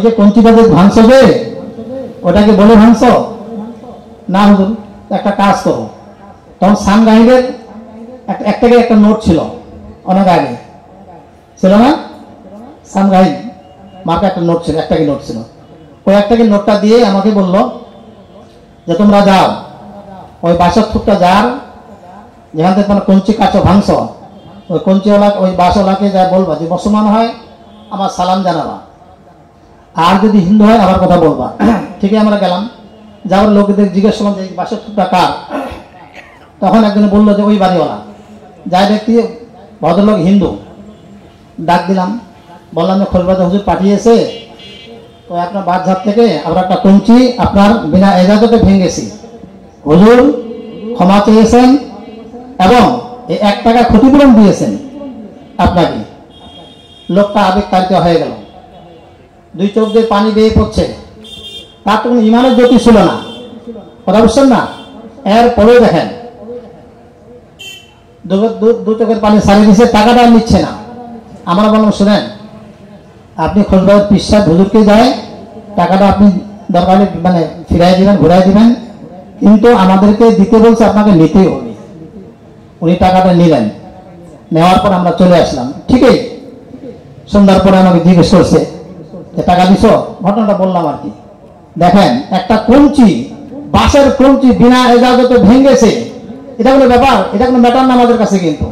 যে কঞ্চিটাতে ভাঙছ যে ওটাকে বলে ভাঙছ না হুজুর, একটা কাজ করো। তখন সানগাহিদের একটা একটা নোট ছিল, অনেক আগে ছিল না, সানগাহিদ মার্কা একটা নোট ছিল, একটাকে নোট ছিল। ওই একটাকে নোটটা দিয়ে আমাকে বলল যে তোমরা যাও ওই বাসার থুকটা যার যেখান থেকে তোমরা কঞ্চি কাছো ভাঙছ, ওই কঞ্চিওয়ালা ওই বাসওয়ালাকে যা বলবা যে মুসলমান হয় আমার সালাম জানাবা, আর যদি হিন্দু হয় আবার কথা বলবা। ঠিকই আমরা গেলাম, যাওয়ার লোকদের জিজ্ঞেস করলাম যে বাসার থুকটা কার। তখন একজনে বললো যে ওই বাড়িওয়ালা। যাই ব্যক্তি ভদ্রলোক হিন্দু, ডাক দিলাম, বললাম যে খোলবাদা হুজুর পাঠিয়েছে, তো আপনার বাদঝাপ থেকে আমরা একটা কঞ্চি আপনার বিনা এজাজতে ভেঙেছি, হুজুর ক্ষমা চেয়েছেন এবং এই 1 টাকা ক্ষতিপূরণ দিয়েছেন আপনাকে। লোকটা আবেগতাড়িত হয়ে গেল, 2 চোখ দিয়ে পানি বেয়ে পড়ছে। তার তো কোনো ইমানের জ্যোতি ছিল না, কথা বুঝছেন না। এরপরেও দেখেন 2 চোখের পানি সারিয়ে দিচ্ছে, টাকাটা নিচ্ছে না। আমরা বললাম শুনেন, আপনি খোঁজবাদ পিসাব হুজুরকে যায় টাকাটা আপনি দরকার মানে ফিরাই দিবেন, ঘুরাই দিবেন, কিন্তু আমাদেরকে দিতে বলছে, আপনাকে নিতেই হবে। উনি টাকাটা নিলেন, নেওয়ার পর আমরা চলে আসলাম। ঠিকই সন্ধ্যার পরে আমাকে জিজ্ঞেস করছে যে টাকা দিছ, ঘটনাটা বললাম আর কি। দেখেন একটা কঞ্চি, বাঁশের কঞ্চি বিনা এজাজতে ভেঙেছে, এটা কোনো ব্যাপার, এটা কোনো ম্যাটার না আমাদের কাছে। কিন্তু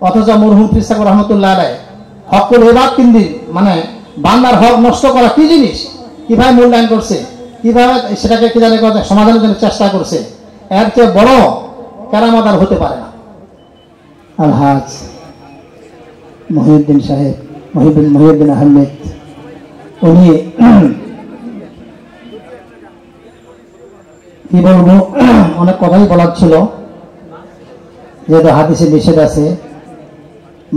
অথচ মরহুম পীর সাহেব রহমতুল্লাহ আলাইহি হকুল ইবাদ কিন্দি মানে বান্দার হক নষ্ট করা কি জিনিস, কিভাবে মূল্যায়ন করছে, কিভাবে সেটাকে কি জানে সমাধানের জন্য চেষ্টা করছে, এর চেয়ে বড় কেরামত আর হতে পারে না। আলহাজ মহিউদ্দিন সাহেব, মহিউদ্দিন আহমেদ, উনি কি বলবো, অনেক কথাই বলার ছিল, যেহেতু হাদিসে নিষেধ আছে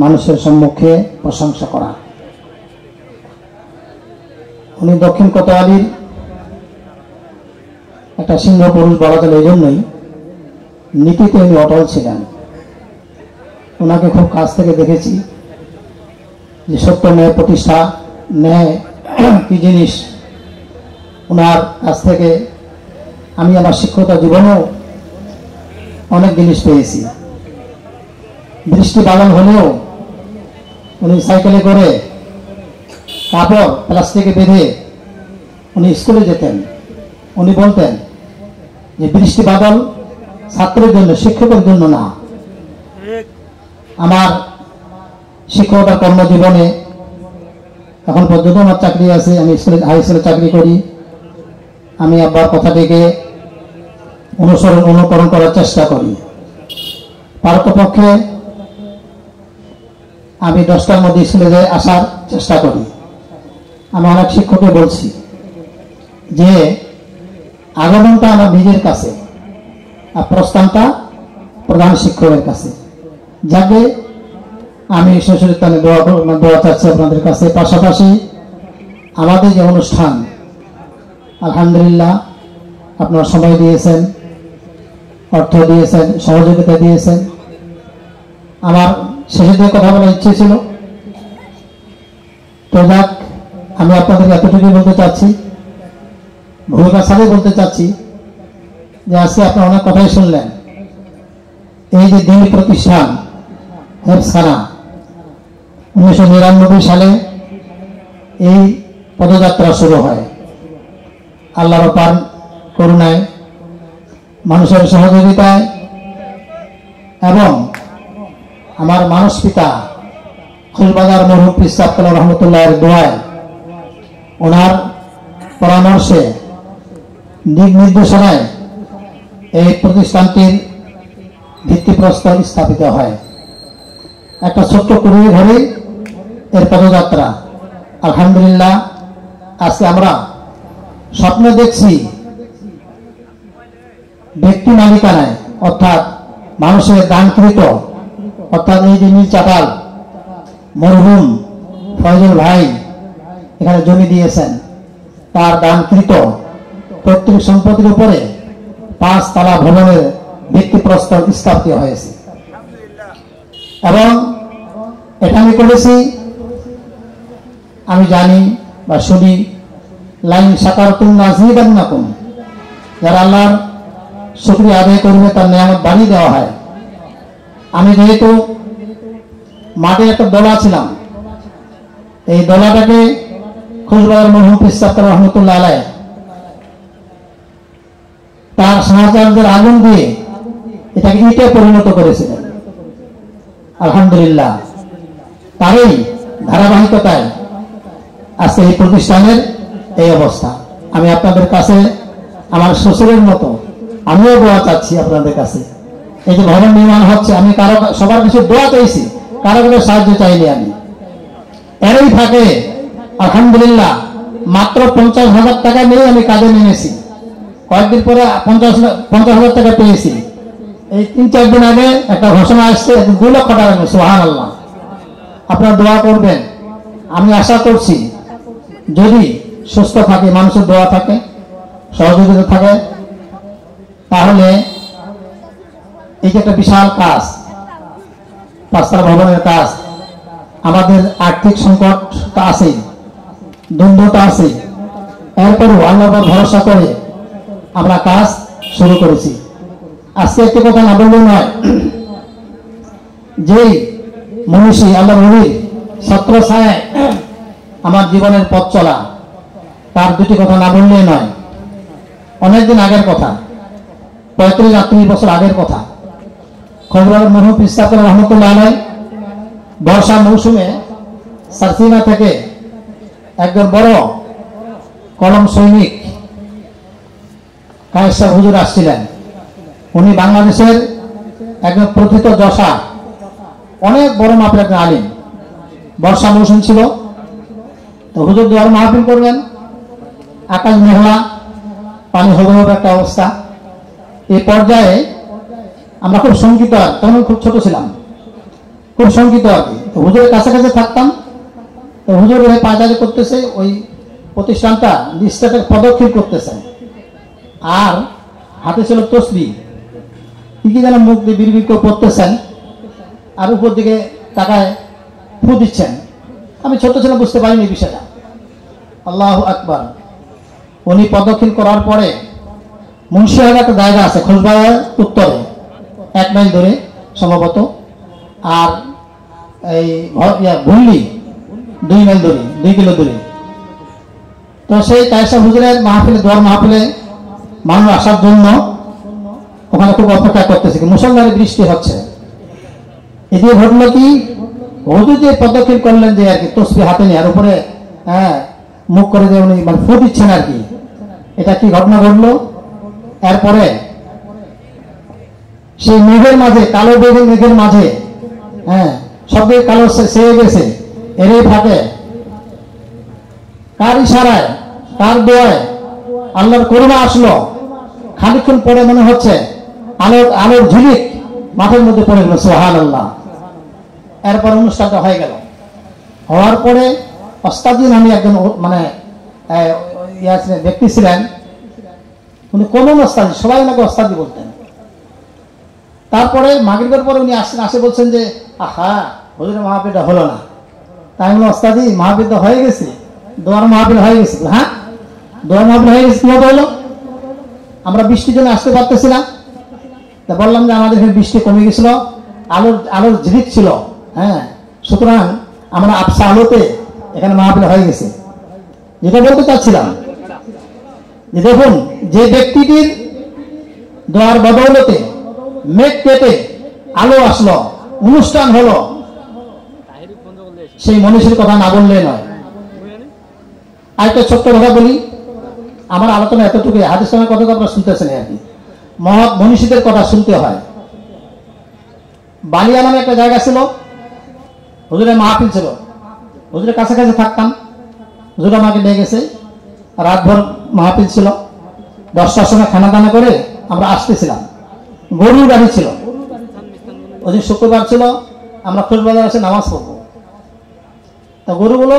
মানুষের সম্মুখে প্রশংসা করা। উনি দক্ষিণ কোতোয়ালির একটা সিংহ পুরুষ বলা চলে, এই জন্যই নীতিতে উনি অটল ছিলেন। ওনাকে খুব কাছ থেকে দেখেছি যে সত্য ন্যায় প্রতিষ্ঠা, ন্যায় কি জিনিস, ওনার কাছ থেকে আমি আমার শিক্ষকতা জীবনেও অনেক জিনিস পেয়েছি। বৃষ্টি বাদল হলেও উনি সাইকেলে করে কাপড় প্লাস্টিকে বেঁধে উনি স্কুলে যেতেন। উনি বলতেন যে বৃষ্টি বাদল ছাত্রের জন্য, শিক্ষকের জন্য না। আমার শিক্ষকতার কর্মজীবনে এখন পর্যন্ত আমার চাকরি আছে, আমি স্কুলে হাই স্কুলে চাকরি করি। আমি আব্বার কথাটিকে অনুকরণ করার চেষ্টা করি। পারতপক্ষে আমি 10টার মধ্যে স্কুলে যাই, আসার চেষ্টা করি। আমি অনেক শিক্ষককে বলছি যে আগমনটা আমার নিজের কাছে আর প্রস্থানটা প্রধান শিক্ষকের কাছে। যাকে আমি শ্বশুরতানে দোয়া চাচ্ছি আপনাদের কাছে। পাশাপাশি আমাদের যে অনুষ্ঠান, আলহামদুলিল্লাহ আপনারা সময় দিয়েছেন, অর্থ দিয়েছেন, সহযোগিতা দিয়েছেন। আমার শেষে দিয়ে কথা বলার ইচ্ছে ছিল, তো যাক, আমি আপনাদের এতটুকুই বলতে চাচ্ছি, ভূমিকার সাথে বলতে চাচ্ছি যে আজকে আপনারা অনেক কথাই শুনলেন। এই যে দিনী প্রতিষ্ঠান হেফখানা 1999 সালে এই পদযাত্রা শুরু হয়। আল্লাহর অপার করুণায়, মানুষের সহযোগিতায় এবং আমার মানস পিতা খুলবাজার মরহুম পীর সাহেব রহমতুল্লাহের দোয়ায়, ওনার পরামর্শে, দিক নির্দেশনায় এই প্রতিষ্ঠানটির ভিত্তিপ্রস্তর স্থাপিত হয়। একটা ছোট্ট কুড়িয়ে ঘরে এর পদযাত্রা। আলহামদুলিল্লাহ আজকে আমরা স্বপ্ন দেখছি ব্যক্তি মালিকানায়, অর্থাৎ মানুষের দানকৃত, অর্থাৎ এই যে নীল চাতাল মরহুম ফয়জুল ভাই এখানে জমি দিয়েছেন, তার দানকৃত পৈতৃক সম্পত্তির উপরে 5 তলা ভবনের ভিত্তিপ্রস্তর স্থাপিত হয়েছে। এবং এটা আমি করেছি, আমি জানি বা শুনি লাইন শাকারতুম লাযিদান্নাকুম, যারা আল্লাহর শুকরিয়া আদায় করবে তার নিয়ামত বাড়িয়ে দেওয়া হয়। আমি যেহেতু মাঠে একটা দোলা ছিলাম, এই দোলাটাকে খুশবাজার মরহুম পীর সাহেব রহমতুল্লাহ আলাইহ তার শাহজাহানের আগুন দিয়ে এটাকে ইটে পরিণত করেছিলেন। আলহামদুলিল্লাহ, তারই ধারাবাহিকতায় আজকে এই প্রতিষ্ঠানের এই অবস্থা। আমি আপনাদের কাছে আমার শ্বশুরের মতো আমিও দোয়া চাচ্ছি আপনাদের কাছে। এই যে ভবন নির্মাণ হচ্ছে, আমি কারো সবার কিছু দোয়া চাইছি, কারো কারো সাহায্য চাইনি। আমি এরই ফাঁকে আলহামদুলিল্লাহ মাত্র 50,000 টাকা নিয়ে আমি কাজে নেমেছি। কয়েকদিন পরে 50,000 টাকা পেয়েছি। এই 3-4 দিন আগে একটা ঘোষণা আসছে 2 লক্ষ টাকা। সুবহানাল্লাহ। আপনারা দোয়া করবেন। আমি আশা করছি যদি সুস্থ থাকে, মানুষের দোয়া থাকে, সহযোগিতা থাকে, তাহলে এই যে একটা বিশাল কাজ, 5তলা ভবনের কাজ, আমাদের আর্থিক সংকটটা আছে, দ্বন্দ্বতা আছে, এরপরও আল্লাহর উপর ভরসা করে আমরা কাজ শুরু করেছি। আজকে একটি কথা না বললেই নয়, যে মনীষী আল্লাহ নবীর ছত্রছায়ায় আমার জীবনের পথ চলা, তার দুটি কথা না বললেই নয়। অনেকদিন আগের কথা, 35-38 বছর আগের কথা। খুশবাজার মরহুম পীর সাহেব রহমতুল্লাহ আলাইহ বর্ষা মৌসুমে সারসিনা থেকে একজন বড় কলম সৈনিক কায়েস হুজুর আসছিলেন। উনি বাংলাদেশের একজন প্রথিত যশা, অনেক বড় মাপের একজন আলিম। বর্ষা মৌসুম ছিল, তো হুজুর দোয়ার মাহফিল করবেন। আকাশ মেঘলা, পানি হবে হবে একটা অবস্থা। এই পর্যায়ে আমরা খুব শঙ্কিত, তখন খুব ছোট ছিলাম, খুব শঙ্কিত আর কি। তো হুজুরের কাছাকাছি থাকতাম। তো হুজুর পায়চারি করতেছে, ওই প্রতিষ্ঠানটা লিস্টের পদক্ষেপ করতেছে, আর হাতে ছিল তসবিহ, কি যেন মুখ দিয়ে বিড়বিড় করে পড়তেছেন, আর উপর দিকে তাকায় ফু দিচ্ছেন। আমি ছোট ছিলাম, বুঝতে পারিনি বিষয়টা। আল্লাহু আকবার। উনি পদক্ষেপ করার পরে মুন্সিহাট একটা জায়গা আছে খুশবাজার উত্তরে, 1 মাইল ধরে সম্ভবত, আর এই ভুল্লি 2 মাইল ধরে, 2 কিলো দূরে। তো সেই কায়েসা হুজুরের মাহফিলে, দোয়ার মাহফিলে মানুষ আসার জন্য ওখানে খুব অপেক্ষা করতেছে। মুসলমানের বৃষ্টি হচ্ছে। এদিকে ঘটলো কি, হুজুর যে পদক্ষেপ করলেন যে আর কি তসবিহ হাতে নিয়ে, আর উপরে মুখ করে যে উনি মানে ফু দিচ্ছেন আর কি, এটা কি ঘটনা ঘটলো। এরপরে সেই মেঘের মাঝে, কালো মেঘের মাঝে, সব কালো সেয়ে গেছে। এরই ফাঁকে কার ইশারায়, কার দোয়ায় আল্লাহর করুণা আসলো। খানিকক্ষণ পরে মনে হচ্ছে আলোর ঝিলিক মাঠের মধ্যে পড়ে গেল। সুবহানাল্লাহ। এরপর অনুষ্ঠানটা হয়ে গেল। হওয়ার পরে ওস্তাদ নামে একজন মানে ব্যক্তি ছিলেন, উনি কোমল ওস্তাদ, সবাই ওনাকে ওস্তাদ বলতেন। তারপরে মাগরিবের পরে উনি আসছেন, আসে বলছেন যে আহা হুজুরের মাহফিলটা হলো না। তাই বলে ওস্তাদি মাহফিলটা হয়ে গেছে, দোয়ার মাহফিল হয়ে গেছে। হ্যাঁ, দোয়ার মাহফিল হয়ে গেছে, কিভাবে হলো? আমরা বৃষ্টির জন্য আসতে পারতেছি না। তা বললাম যে আমাদের এখানে বৃষ্টি কমে গেছিল, আলোর ঝিলিক ছিল, সুতরাং আমরা আবসা আলোতে এখানে মাহফিল হয়ে গেছে। যেটা বলতে চাচ্ছিলাম যে দেখুন, যে ব্যক্তিটির দোয়ার বদৌলতে মেঘ কেটে আলো আসলো, অনুষ্ঠান হলো, সেই মনীষীর কথা না বললে নয়। আরেকটা ছোট্ট কথা বলি, আমার আলোচনা এতটুকু। হাদিসের কথা তো আপনারা শুনতেছেন আর কি, মহৎ মনীষীদের কথা শুনতে হয়। বালিয়া নামে একটা জায়গা ছিল, হুজুরের মাহফিল ছিল, হুজুরের কাছাকাছি থাকতাম। হুজুর আমাকে নিয়ে গেছে, রাতভর মাহফিল ছিল। 10টার সময় খানা দানা করে আমরা আসতেছিলাম। গরুর গাড়ি ছিল, ওই দিন শুক্রবার ছিল, আমরা খুশবাজার এসে নামাজ পড়বো। তা গরুগুলো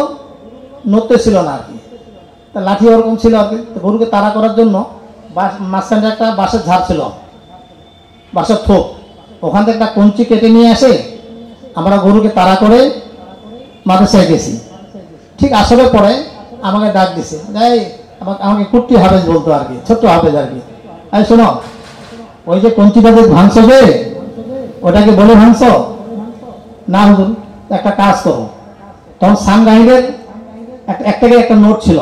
নড়তে ছিল না আর কি, তা লাঠি ওরকম ছিল আর কি। গরুকে তাড়া করার জন্য মাঝখানে একটা বাঁশের ঝাড় ছিল, বাঁশের থোপ, ওখান থেকে একটা কঞ্চি কেটে নিয়ে আসে আমরা গরুকে তাড়া করে মাদ্রাসায় গেছি। ঠিক আসরের পরে আমাকে ডাক দিছে, আমাকে কুট্টি হাফেজ বলতো আর কি, ছোট্ট হাফেজ আর কি। আর শোনো, ওই যে কঞ্চিটা যে ভাঙছো যে, ওটাকে বলে ভাঙছো না হুজুর, একটা কাজ করো। তখন সানগাহিদের একটা নোট ছিল,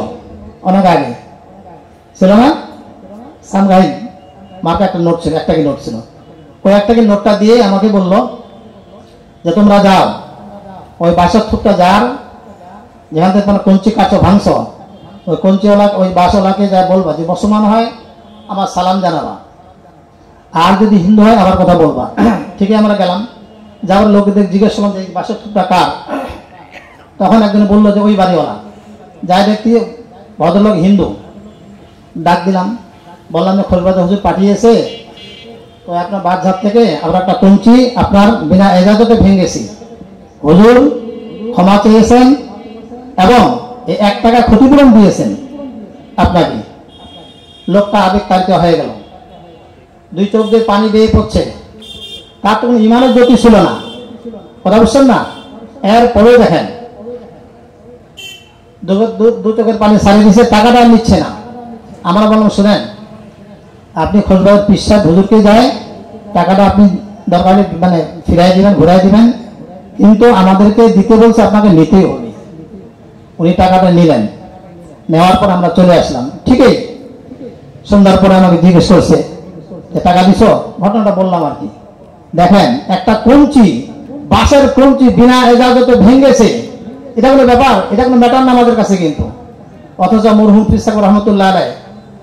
অনেক আগে ছিল না, সানগাহিদ মার্কা একটা নোট ছিল, একটা নোট ছিল। ওই একটা নোটটা দিয়ে আমাকে বললো যে তোমরা যাও ওই বাসার থুকটা যার যেখান থেকে তোমরা কঞ্চি কাছো ভাঙছ, ওই কঞ্চিওয়ালা ওই বাসওয়ালাকে যা বলবা যে মুসলমান হয় আমার সালাম জানাবা, আর যদি হিন্দু হয় আবার কথা বলবা। ঠিকই আমরা গেলাম, যাওয়ার লোকদের জিজ্ঞেস করলাম যে বাসার থুকটা কার। তখন একজন বললো যে ওই বাড়িওয়ালা। যাই ব্যক্তি ভদ্রলোক হিন্দু, ডাক দিলাম, বললাম যে খোলবাদ হুজুর পাঠিয়েছে, তো আপনার বাদঝাপ থেকে আমরা একটা কঞ্চি আপনার বিনা এজাজতে ভেঙেছি, হুজুর ক্ষমা চেয়েছেন এবং এই 1 টাকা ক্ষতিপূরণ দিয়েছেন আপনাকে। লোকটা আবেগতাড়িত হয়ে গেল, 2 চোখ দিয়ে পানি বেয়ে পড়ছে, তার তো কোনো ইমানের গতি ছিল না, কথা বুঝছেন না। এরপরেও দেখেন 2 চোখের পানি সারিয়ে দিচ্ছে, টাকাটা নিচ্ছে না। আমরা বললাম শুনেন, আপনি খোঁজবাদ পিসাব হুজুরকে যায় টাকাটা আপনি দরকারে মানে ফিরাই দিবেন, ঘুরাই দিবেন, কিন্তু আমাদেরকে দিতে বলছে, আপনাকে নিতেই হবে। উনি টাকাটা নিলেন, নেওয়ার পর আমরা চলে আসলাম। ঠিকই সন্ধ্যার পরে আমাকে জিজ্ঞেস করছে যে টাকা দিছ, ঘটনাটা বললাম আর কি। দেখেন একটা কঞ্চি, বাঁশের কঞ্চি বিনা এজাজতে ভেঙেছে, এটা কোনো ব্যাপার, এটা কোনো ম্যাটার না আমাদের কাছে কিন্তু। অথচ মরহুম পীর সাহেব রহমতুল্লাহ আলাইহি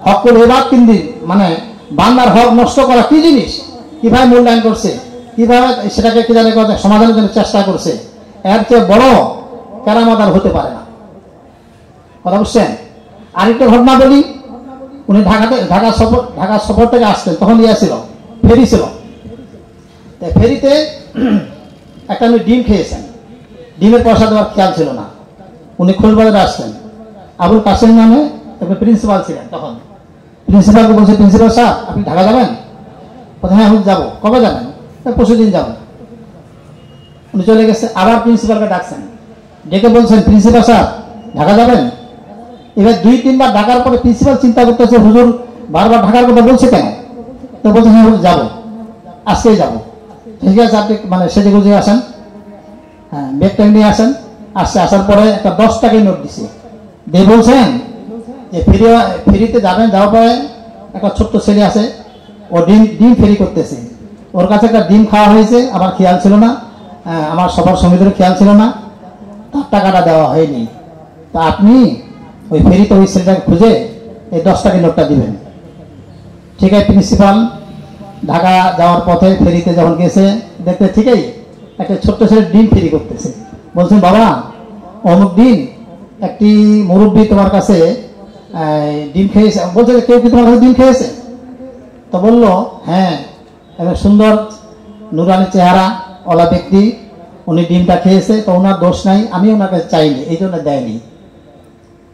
হকুল ইবাদ কিন্তু মানে বান্দার হক নষ্ট করা কি জিনিস, কিভাবে মূল্যায়ন করছে, কিভাবে সেটাকে কি জানে সমাধানের জন্য চেষ্টা করছে, এর চেয়ে বড় কেরামত আর হতে পারে না, কথা বুঝছেন। আরেকটা ঘটনা বলি, উনি ঢাকা সফর থেকে আসতেন, তখন ছিল ফেরি ছিল, ফেরিতে একটা উনি ডিম খেয়েছেন, ডিমের পয়সা দেওয়ার খেয়াল ছিল না। উনি খোঁজবাজারে আসতেন, আবুল কাসেম নামে একটা প্রিন্সিপাল ছিলেন তখন। প্রিন্সিপালকে বলছে, প্রিন্সিপাল সাহেব আপনি ঢাকা যাবেন? হ্যাঁ আমি যাবো। কবে যাবেন? পরশু দিন যাবো। উনি চলে গেছে, আবার প্রিন্সিপালকে ডাকছেন, ডেকে বলছেন প্রিন্সিপাল সাহেব ঢাকা যাবেন? এবার 2-3 বার ডাকার পরে প্রিন্সিপাল চিন্তা করতেছে হুজুর বারবার ঢাকার কথা বলছে কেন, তো বলছে হ্যাঁ হুজুর যাবো, আজকেই যাবো। ঠিক আছে আপনি মানে সেজে গুজে আসেন, হ্যাঁ ব্যাগটা নিয়ে আসেন। আসার পরে একটা 10 টাকায় নোট দিছে, দিয়ে বলছেন যে ফেরিতে যাবেন, যাওয়ার পরে একটা ছোট্ট ছেলে আছে, ও ডিম ফেরি করতেছে, ওর কাছে একটা ডিম খাওয়া হয়েছে, আমার খেয়াল ছিল না, আমার সবার সমিতির খেয়াল ছিল না, তার টাকাটা দেওয়া হয়নি। তা আপনি ওই ফেরিতে ওই ছেলেটাকে খুঁজে এই 10 টাকার নোটটা দিবেন। ঠিক আছে, প্রিন্সিপাল ঢাকা যাওয়ার পথে ফেরিতে যখন গেছে দেখতে ঠিকই একটা ছোট্ট ছেলে ডিম ফেরি করতেছে। বলছেন বাবা অমুক দিন একটি মুরব্বী তোমার কাছে ডিম খেয়েছে। বলছে কেউ কি তোমার কাছে ডিম খেয়েছে? তো বললো হ্যাঁ, একটা সুন্দর নুরানি চেহারা ওলা ব্যক্তি, উনি ডিমটা খেয়েছে, তো ওনার দোষ নাই, আমি ওনার কাছে চাইনি, এই জন্য দেয়নি।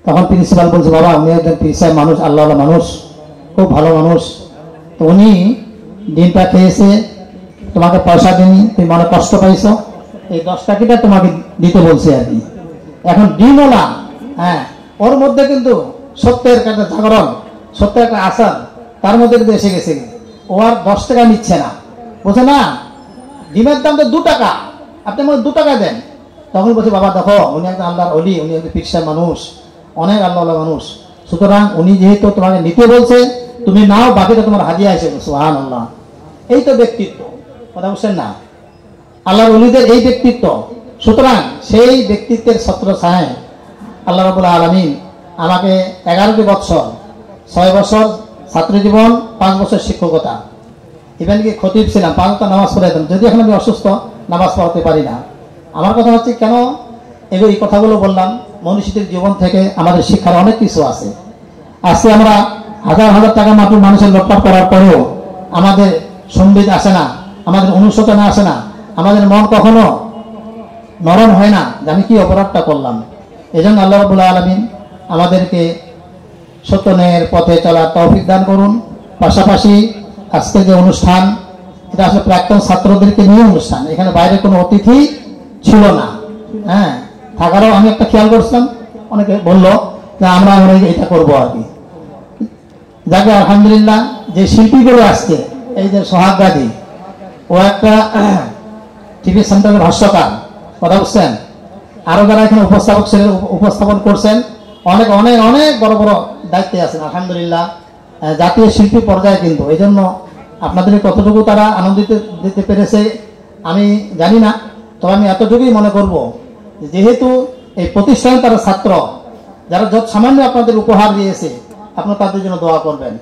তখন প্রিন্সিপাল বলছে বাবা উনি একজন পীর মানুষ, আল্লাহ মানুষ, খুব ভালো মানুষ, তো উনি ডিমটা খেয়েছে, তোমাকে পয়সা দিনি, তুমি মনে কষ্ট পাইছো, এই 10 টাকাটা তোমাকে দিতে বলছে আর কি। এখন ডিমওয়ালা, হ্যাঁ ওর মধ্যে কিন্তু সত্যের একটা জাগরণ, সত্যের একটা আসার তার মধ্যে কিন্তু এসে গেছে, ও আর 10 টাকা নিচ্ছে না, বলছে না ডিমের দাম তো 2 টাকা, আপনি মনে 2 টাকা দেন। তখন বলছে বাবা দেখো উনি একজন আল্লাহর ওলি, উনি একজন পীর মানুষ, অনেক আল্লাহ মানুষ, সুতরাং উনি যেহেতু তোমাকে নিতে বলছে তুমি নাও, বাকিটা তোমার হাদিয়া হিসেবে। সুবহানাল্লাহ, এই তো ব্যক্তিত্ব, কথা বুঝছেন না, আল্লাহর ওলিদের এই ব্যক্তিত্ব। সুতরাং সেই ব্যক্তিত্বের ছত্র ছায় আল্লাহ রাব্বুল আলামিন আমাকে 11টি বছর, 6 বছর ছাত্র জীবন, 5 বছর শিক্ষকতা, ইভেন কি খতিব ছিলাম, 5 ওয়াক্ত নামাজ পড়াইতাম, যদি এখন আমি অসুস্থ নামাজ পড়াতে পারি না। আমার কথা হচ্ছে কেন এই কথাগুলো বললাম, মনীষীদের জীবন থেকে আমাদের শিক্ষার অনেক কিছু আছে। আজকে আমরা হাজার হাজার টাকা মাত্র মানুষের লোটপাট করার পরেও আমাদের সম্বিত আসে না, আমাদের অনুশোচনা আসে না, আমাদের মন কখনো নরম হয় না যে আমি কি অপরাধটা করলাম। এই জন্য আল্লাহ রাব্বুল আলামিন আমাদেরকে সত্য ন্যায়ের পথে চলার তৌফিক দান করুন। পাশাপাশি আজকের যে অনুষ্ঠান, এটা আসলে প্রাক্তন ছাত্রদেরকে নিয়ে অনুষ্ঠান, এখানে বাইরে কোনো অতিথি ছিল না, হ্যাঁ থাকারও আমি একটা খেয়াল করছিলাম, অনেকে বললো আমরা এটা করবো আর কি। যাকে আলহামদুলিল্লাহ যে শিল্পীগুলো আসছে, এই যে সোহাগ গাদি, ও একটা টিভি সেন্টারের ভাষ্যকার, কথা বুঝছেন। আরো যারা এখানে উপস্থাপক ছিলেন, উপস্থাপন করছেন, অনেক অনেক অনেক বড় বড় দায়িত্বে আছেন আলহামদুলিল্লাহ, জাতীয় শিল্পী পর্যায়ে। কিন্তু এই জন্য আপনাদের কতটুকু তারা আনন্দিত দিতে পেরেছে আমি জানি না, তবে আমি এতটুকুই মনে করব, যেহেতু এই প্রতিষ্ঠানে তারা ছাত্র, যারা যত সামান্য আপনাদের উপহার দিয়েছে, আপনারা তাদের জন্য দোয়া করবেন।